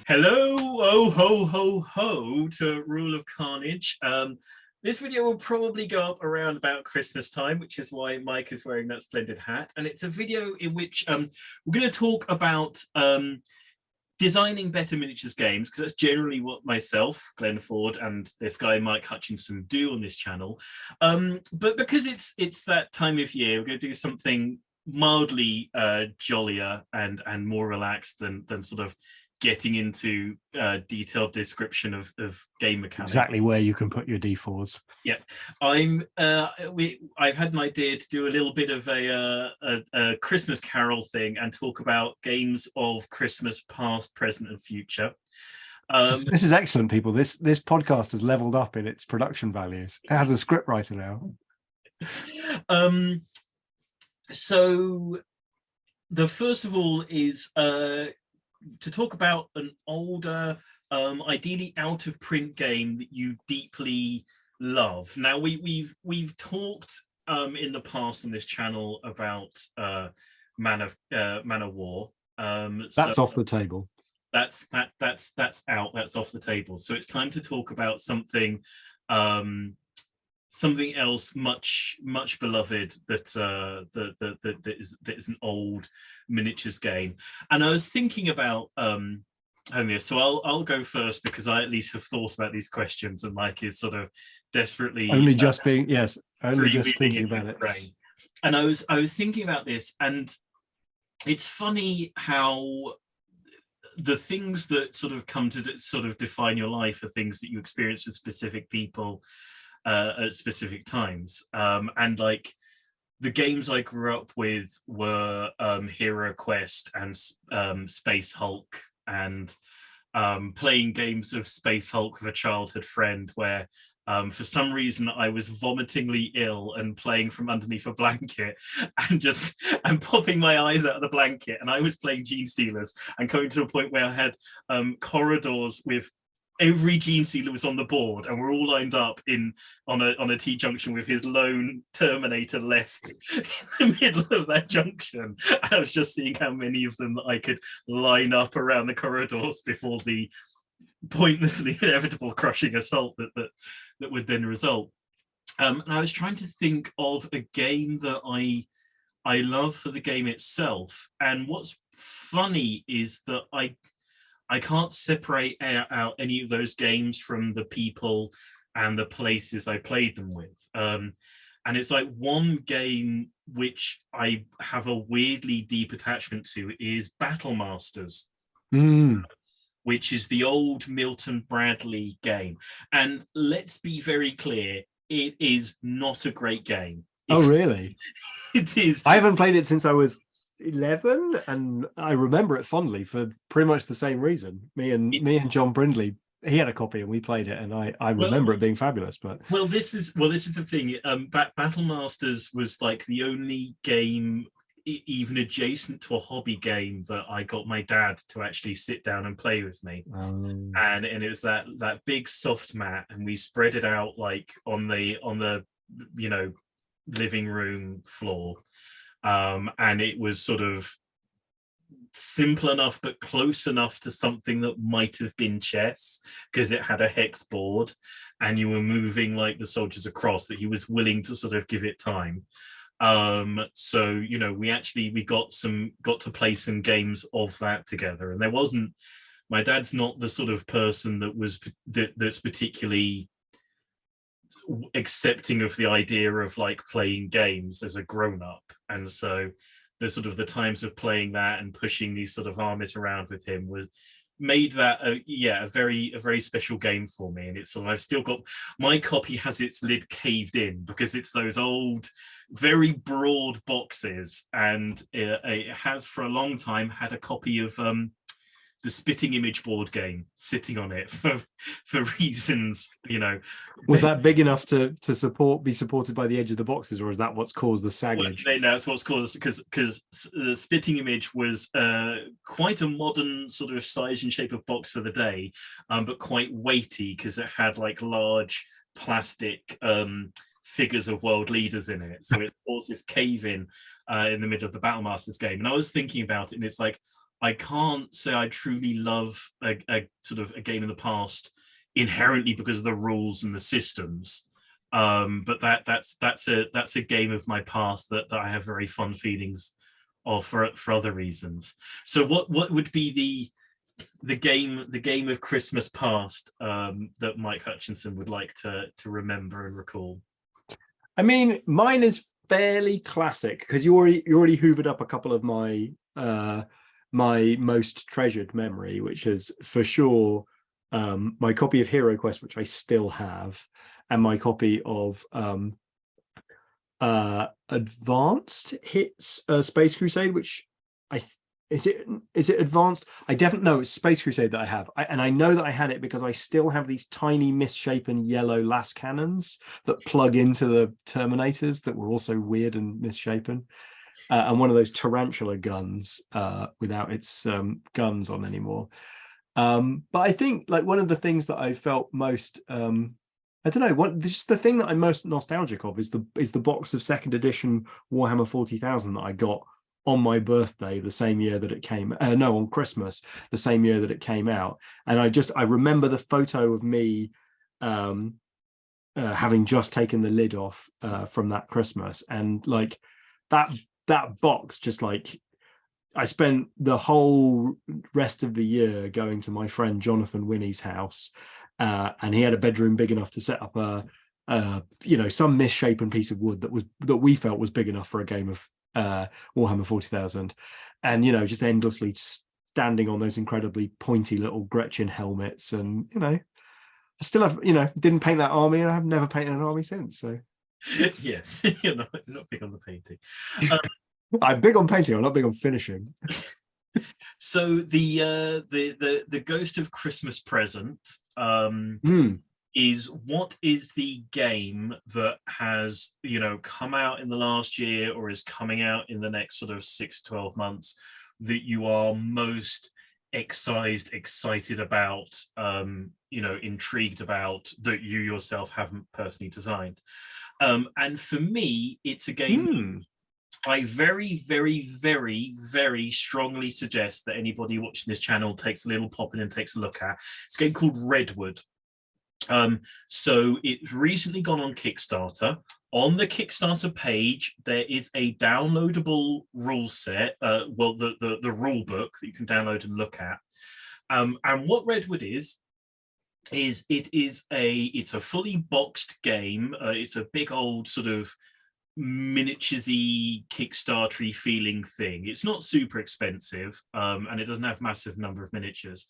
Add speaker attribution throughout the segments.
Speaker 1: Hello, oh ho ho ho to Rule of Carnage. This video will probably go up around about Christmas time, which is why Mike is wearing that splendid hat. And it's a video in which we're going to talk about designing better miniatures games, because that's generally what myself, Glenn Ford, and this guy Mike Hutchinson do on this channel. But because it's that time of year, we're going to do something mildly jollier and more relaxed than sort of getting into detailed description of game mechanics.
Speaker 2: Exactly where you can put your D4s.
Speaker 1: Yeah, I've had an idea to do a little bit of a Christmas Carol thing and talk about games of Christmas past, present, and future.
Speaker 2: This is excellent, people. This podcast has leveled up in its production values. It has a script writer now.
Speaker 1: So the first of all is to talk about an older, ideally out of print game that you deeply love. Now we've talked in the past on this channel about Man of War.
Speaker 2: That's off the table.
Speaker 1: That's out. That's off the table. So it's time to talk about something something else much beloved that is an old miniatures game. And I was thinking about this, so I'll go first because I at least have thought about these questions, and Mike is sort of desperately
Speaker 2: only just thinking about it.
Speaker 1: Brain. And I was thinking about this, and it's funny how the things that sort of come to sort of define your life are things that you experience with specific people at specific times, and like the games I grew up with were Hero Quest and Space Hulk, and playing games of Space Hulk with a childhood friend where for some reason I was vomitingly ill and playing from underneath a blanket and popping my eyes out of the blanket, and I was playing Gene Stealers and coming to a point where I had corridors with every Gene Stealer was on the board, and we're all lined up on a T-junction with his lone Terminator left in the middle of that junction. And I was just seeing how many of them that I could line up around the corridors before the pointlessly inevitable crushing assault that would then result. And I was trying to think of a game that I love for the game itself. And what's funny is that I can't separate out any of those games from the people and the places I played them with. And it's like one game which I have a weirdly deep attachment to is Battle Masters, which is the old Milton Bradley game. And let's be very clear, it is not a great game.
Speaker 2: Oh, really?
Speaker 1: It is.
Speaker 2: I haven't played it since I was 11, and I remember it fondly for pretty much the same reason. Me and John Brindley, he had a copy and we played it, and I remember it being fabulous. But
Speaker 1: this is the thing. Battle Masters was like the only game even adjacent to a hobby game that I got my dad to actually sit down and play with me. And it was that big soft mat, and we spread it out like on the living room floor. And it was sort of simple enough but close enough to something that might have been chess, because it had a hex board and you were moving like the soldiers across, that he was willing to sort of give it time. So we got to play some games of that together. And my dad's not the sort of person that's particularly accepting of the idea of like playing games as a grown-up, and so the sort of the times of playing that and pushing these sort of armies around with him made that a very special game for me. And it's sort of, I've still got my copy, has its lid caved in because it's those old very broad boxes, and it has for a long time had a copy of the Spitting Image board game sitting on it for reasons,
Speaker 2: Was that big enough to be supported by the edge of the boxes, or is that what's caused the saggage?
Speaker 1: No, that's what's caused, because the Spitting Image was quite a modern sort of size and shape of box for the day, but quite weighty because it had like large plastic figures of world leaders in it. So it caused this cave in the middle of the Battle Masters game. And I was thinking about it, and it's like, I can't say I truly love a sort of a game in the past inherently because of the rules and the systems. But that's a game of my past that I have very fond feelings of for other reasons. So what would be the game of Christmas past that Mike Hutchinson would like to remember and recall?
Speaker 2: I mean, mine is fairly classic because you already hoovered up a couple of my my most treasured memory, which is for sure my copy of Hero Quest, which I still have, and my copy of Advanced Hits Space Crusade, which I is it Advanced? I definitely know it's Space Crusade that I have, and I know that I had it because I still have these tiny misshapen yellow las cannons that plug into the Terminators that were also weird and misshapen, and one of those tarantula guns without its guns on anymore. But I think like one of the things that I felt most I don't know what just the thing that I'm most nostalgic of is the box of second edition Warhammer 40,000 that I got on my birthday the same year that it came no, on Christmas the same year that it came out. And I remember the photo of me having just taken the lid off from that Christmas, and like that box just like I spent the whole rest of the year going to my friend Jonathan Winnie's house, and he had a bedroom big enough to set up some misshapen piece of wood that we felt was big enough for a game of Warhammer 40,000, and just endlessly standing on those incredibly pointy little Gretchen helmets, and I still have didn't paint that army, and I have never painted an army since. So
Speaker 1: Yes, you're not big on the painting.
Speaker 2: I'm big on painting. I'm not big on finishing.
Speaker 1: So the Ghost of Christmas Present is what is the game that has come out in the last year or is coming out in the next sort of 6 to 12 months that you are most excited about, intrigued about, that you yourself haven't personally designed? And for me, it's a game I very, very, very, very strongly suggest that anybody watching this channel takes a little pop in and takes a look at. It's a game called Redwood. So it's recently gone on Kickstarter. On the Kickstarter page, there is a downloadable rule set, the rule book that you can download and look at. And what Redwood is it's a fully boxed game. It's a big old sort of miniaturesy Kickstartery feeling thing. It's not super expensive, and it doesn't have massive number of miniatures,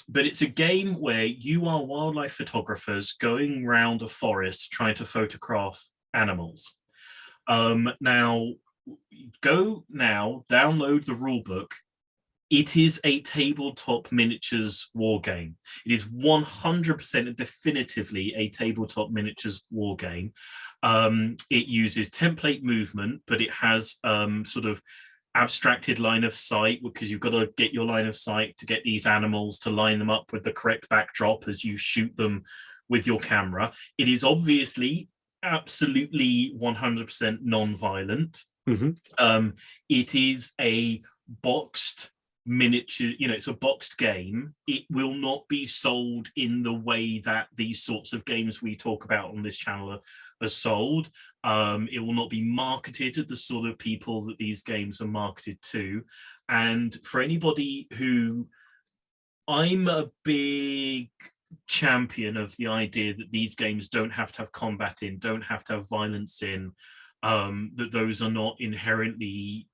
Speaker 1: but it's a game where you are wildlife photographers going around a forest trying to photograph animals. Now download the rule book. It is a tabletop miniatures war game. It is 100% and definitively a tabletop miniatures war game. It uses template movement, but it has sort of abstracted line of sight, because you've got to get your line of sight to get these animals to line them up with the correct backdrop as you shoot them with your camera. It is obviously absolutely 100% non-violent. It is a boxed miniature, it's a boxed game. It will not be sold in the way that these sorts of games we talk about on this channel are sold. It will not be marketed to the sort of people that these games are marketed to. And for anybody who, I'm a big champion of the idea that these games don't have to have combat in, don't have to have violence in, that those are not inherently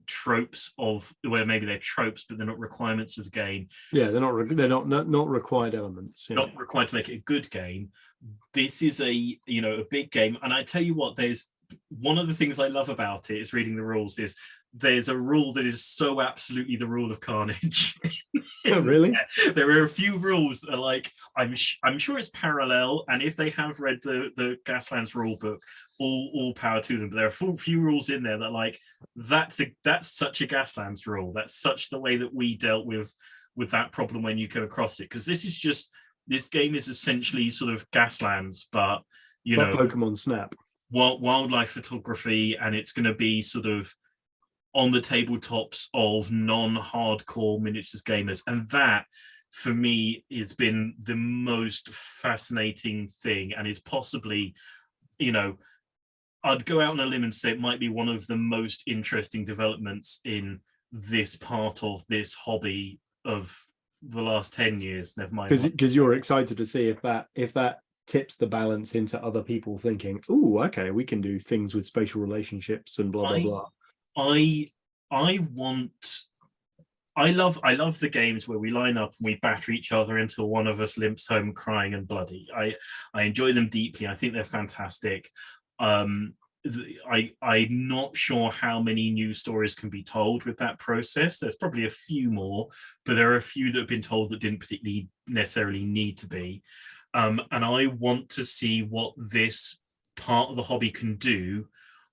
Speaker 1: tropes of, well, maybe they're tropes, but they're not requirements of the game.
Speaker 2: Yeah, they're not required elements. Yeah.
Speaker 1: Not required to make it a good game. This is a big game, and I tell you what, there's one of the things I love about it is reading the rules. Is there's a rule that is so absolutely the rule of carnage.
Speaker 2: Oh, really?
Speaker 1: There are a few rules that are like, I'm sure it's parallel, and if they have read the Gaslands rule book, all power to them. But there are a few rules in there that like that's such a Gaslands rule. That's such the way that we dealt with that problem when you come across it. Because this game is essentially sort of Gaslands, but
Speaker 2: Pokemon Snap.
Speaker 1: Wildlife photography, and it's going to be sort of on the tabletops of non-hardcore miniatures gamers. And that, for me, has been the most fascinating thing, and is possibly, you know, I'd go out on a limb and say it might be one of the most interesting developments in this part of this hobby of the last 10 years, never mind.
Speaker 2: Because you're excited to see if that tips the balance into other people thinking, oh, okay, we can do things with spatial relationships and blah blah blah.
Speaker 1: I love the games where we line up and we batter each other until one of us limps home crying and bloody. I enjoy them deeply. I think they're fantastic. I'm not sure how many new stories can be told with that process. There's probably a few more, but there are a few that have been told that didn't particularly necessarily need to be. And I want to see what this part of the hobby can do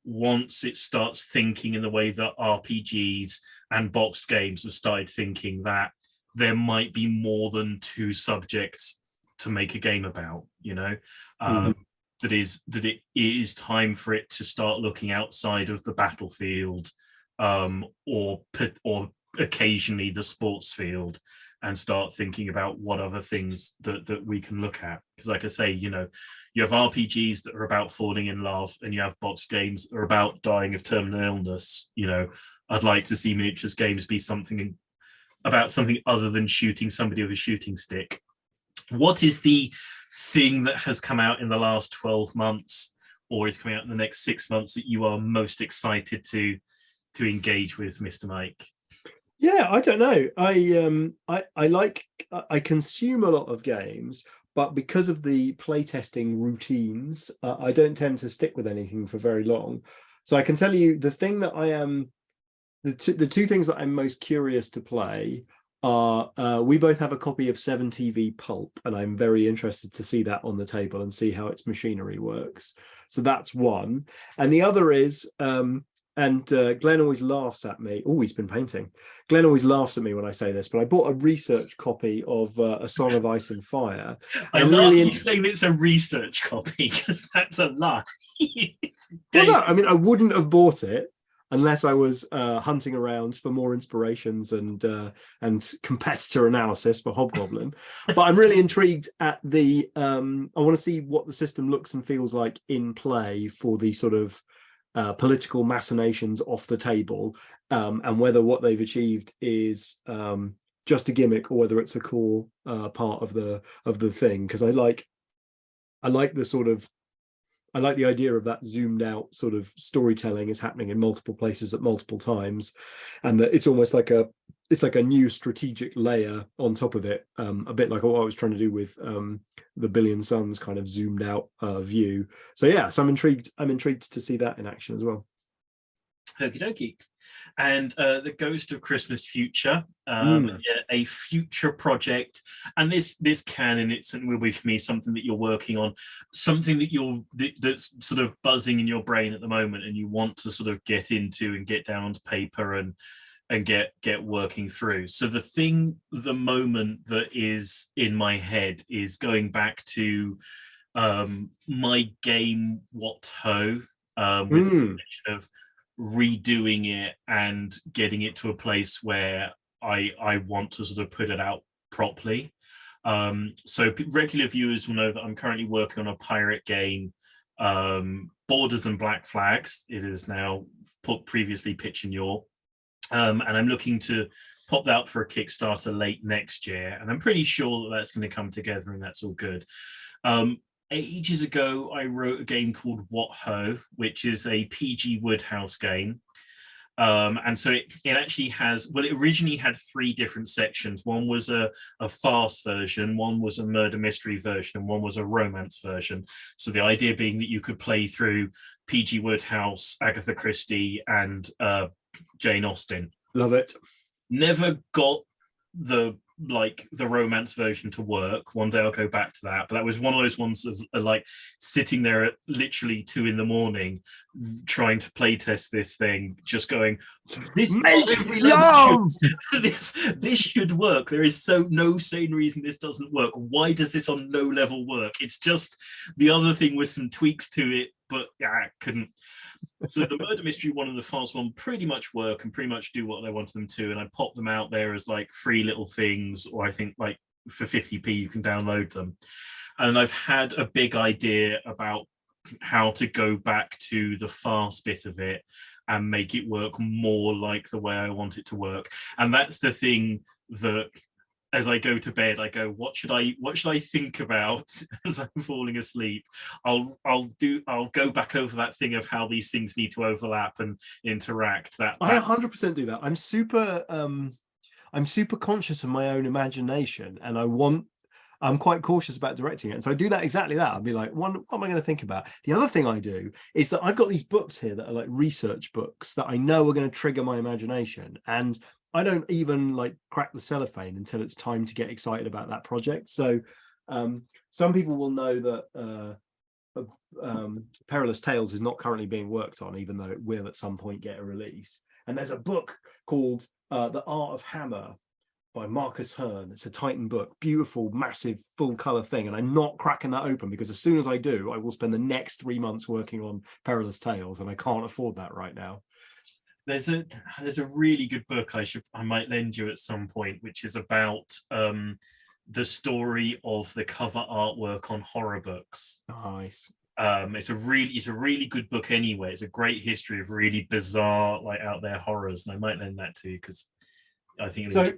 Speaker 1: once it starts thinking in the way that RPGs and boxed games have started thinking, that there might be more than two subjects to make a game about, you know. That it is time for it to start looking outside of the battlefield, or occasionally the sports field, and start thinking about what other things that we can look at. Because like I say, you know, you have RPGs that are about falling in love, and you have box games that are about dying of terminal illness. You know, I'd like to see miniatures games be something about something other than shooting somebody with a shooting stick. What is the thing that has come out in the last 12 months or is coming out in the next 6 months that you are most excited to engage with, Mr. Mike?
Speaker 2: Yeah, I don't know. I consume a lot of games, but because of the playtesting routines, I don't tend to stick with anything for very long. So I can tell you the thing that the two things that I'm most curious to play are, we both have a copy of 7TV Pulp, and I'm very interested to see that on the table and see how its machinery works. So that's one. And the other is, Glenn always laughs at me. Oh, he's been painting. Glenn always laughs at me when I say this, but I bought a research copy of A Song of Ice and Fire.
Speaker 1: I love you saying it's a research copy, because that's a lie.
Speaker 2: Well, no, I mean, I wouldn't have bought it unless I was hunting around for more inspirations and competitor analysis for Hobgoblin. But I'm really intrigued at the, I want to see what the system looks and feels like in play for the sort of political machinations off the table, and whether what they've achieved is just a gimmick or whether it's a core part of the thing. Because I like the sort of, I like the idea of that zoomed out sort of storytelling is happening in multiple places at multiple times, and that it's almost like a new strategic layer on top of it, a bit like what I was trying to do with the Billion Suns kind of zoomed out view. So yeah, so I'm intrigued to see that in action as well.
Speaker 1: Okie dokie. And the Ghost of Christmas Future, a future project, and this can, and it will be for me something that you're working on, something that that's sort of buzzing in your brain at the moment, and you want to sort of get into and get down onto paper and get working through. So the moment that is in my head is going back to my game What Ho, with the intention of redoing it and getting it to a place where I want to sort of put it out properly. So regular viewers will know that I'm currently working on a pirate game, Borders and Black Flags. It is now previously Pitch and Yaw. And I'm looking to pop that out for a Kickstarter late next year. And I'm pretty sure that that's going to come together and that's all good. Ages ago, I wrote a game called What Ho, which is a PG Woodhouse game. And so it actually has, well, it originally had 3 different sections. One was a fast version, one was a murder mystery version, and one was a romance version. So the idea being that you could play through PG Woodhouse, Agatha Christie, and Jane Austen.
Speaker 2: Love it.
Speaker 1: Never got the romance version to work. One day I'll go back to that, but that was one of those ones of like sitting there at literally 2 a.m. trying to play test this thing, just going, this this should work. There is no sane reason this doesn't work. Why does this on no level work? It's just the other thing with some tweaks to it but yeah, I couldn't. So the murder mystery one and the fast one pretty much work and pretty much do what I wanted them to, and I pop them out there as like free little things, or I think like for 50p you can download them. And I've had a big idea about how to go back to the fast bit of it and make it work more like the way I want it to work. And that's the thing that as I go to bed, I go, what should I think about as I'm falling asleep? I'll go back over that thing of how these things need to overlap and interact.
Speaker 2: I 100% do that. I'm super conscious of my own imagination, and I'm quite cautious about directing it. And so I do that exactly that. I'll be like, what am I going to think about? The other thing I do is that I've got these books here that are like research books that I know are going to trigger my imagination. And I don't even like crack the cellophane until it's time to get excited about that project. So some people will know that Perilous Tales is not currently being worked on, even though it will at some point get a release. And there's a book called The Art of Hammer by Marcus Hearn. It's a Titan book, beautiful, massive, full color thing. And I'm not cracking that open because as soon as I do, I will spend the next 3 months working on Perilous Tales, and I can't afford that right now.
Speaker 1: There's a really good book I might lend you at some point, which is about the story of the cover artwork on horror books.
Speaker 2: Nice.
Speaker 1: It's a really good book anyway. It's a great history of really bizarre, like out there horrors, and I might lend that to you because I think
Speaker 2: so.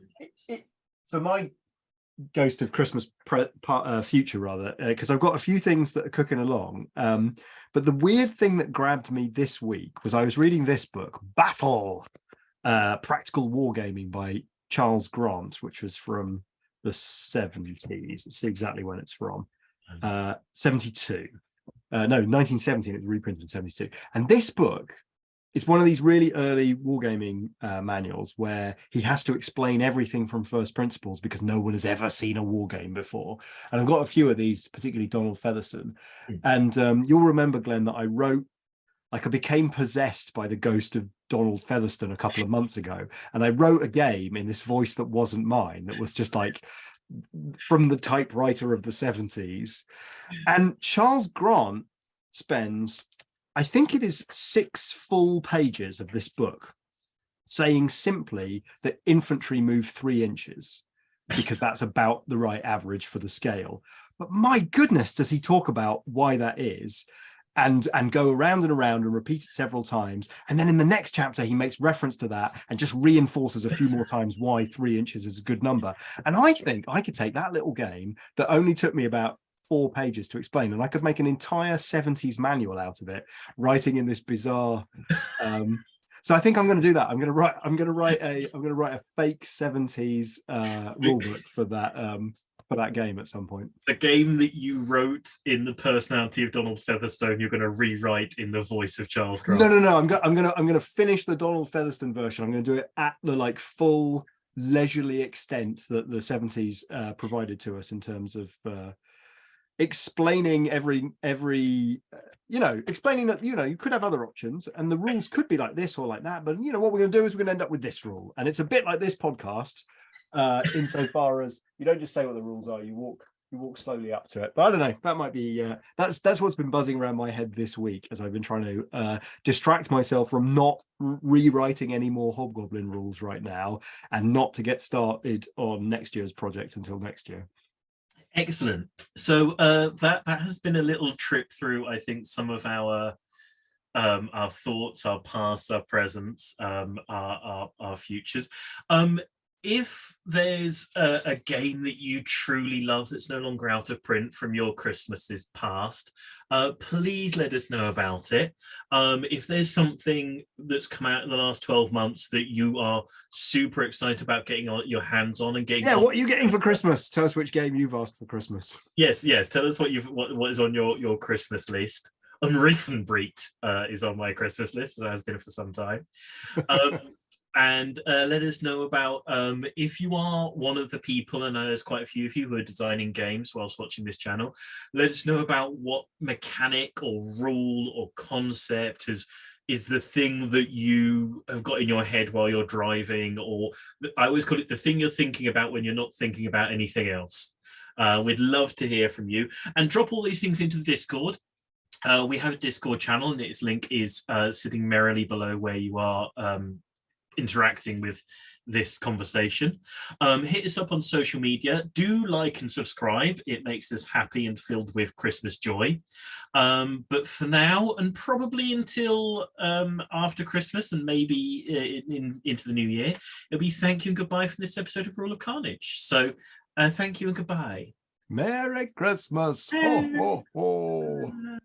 Speaker 2: For my Ghost of Christmas future, rather, because I've got a few things that are cooking along. But the weird thing that grabbed me this week was I was reading this book, Battle, Practical Wargaming by Charles Grant, which was from the 70s. Let's see exactly when it's from. 72. No, 1917. It was reprinted in 72. And this book, it's one of these really early wargaming manuals where he has to explain everything from first principles because no one has ever seen a wargame before. And I've got a few of these, particularly Donald Featherstone. And you'll remember, Glenn, that I became possessed by the ghost of Donald Featherstone a couple of months ago. And I wrote a game in this voice that wasn't mine, that was just like from the typewriter of the 70s. And Charles Grant spends, I think it is 6 full pages of this book saying simply that infantry move 3 inches because that's about the right average for the scale. But my goodness, does he talk about why that is and go around and around and repeat it several times. And then in the next chapter, he makes reference to that and just reinforces a few more times why 3 inches is a good number. And I think I could take that little game that only took me about 4 pages to explain, and I could make an entire 70s manual out of it, writing in this bizarre so I think I'm going to do that. I'm going to write a fake 70s rulebook for that game at some point.
Speaker 1: The game that you wrote in the personality of Donald Featherstone, you're going to rewrite in the voice of Charles Grant.
Speaker 2: No. I'm going to finish the Donald Featherstone version. I'm going to do it at the like full leisurely extent that the 70s provided to us in terms of explaining every explaining that you could have other options and the rules could be like this or like that, but what we're going to do is we're going to end up with this rule, and it's a bit like this podcast insofar as you don't just say what the rules are, you walk slowly up to it. But I don't know, that might be that's what's been buzzing around my head this week as I've been trying to distract myself from not rewriting any more Hobgoblin rules right now and not to get started on next year's project until next year.
Speaker 1: Excellent. So that has been a little trip through, I think, some of our thoughts, our past, our presents, our futures. If there's a game that you truly love that's no longer out of print from your Christmases past, please let us know about it. If there's something that's come out in the last 12 months that you are super excited about getting your hands on and getting
Speaker 2: what are you getting for Christmas? Tell us which game you've asked for Christmas.
Speaker 1: Yes, tell us what is on your Christmas list. Riefenbreet is on my Christmas list, as it has been for some time. And let us know about if you are one of the people, and there's quite a few of you who are designing games whilst watching this channel, let us know about what mechanic or rule or concept is the thing that you have got in your head while you're driving, or I always call it the thing you're thinking about when you're not thinking about anything else. We'd love to hear from you, and drop all these things into the Discord. We have a Discord channel, and its link is sitting merrily below where you are interacting with this conversation. Hit us up on social media. Do like and subscribe. It makes us happy and filled with Christmas joy. But for now, and probably until after Christmas, and maybe into the new year, it'll be thank you and goodbye from this episode of Rule of Carnage. So thank you and goodbye.
Speaker 2: Merry Christmas. Ho, ho, ho.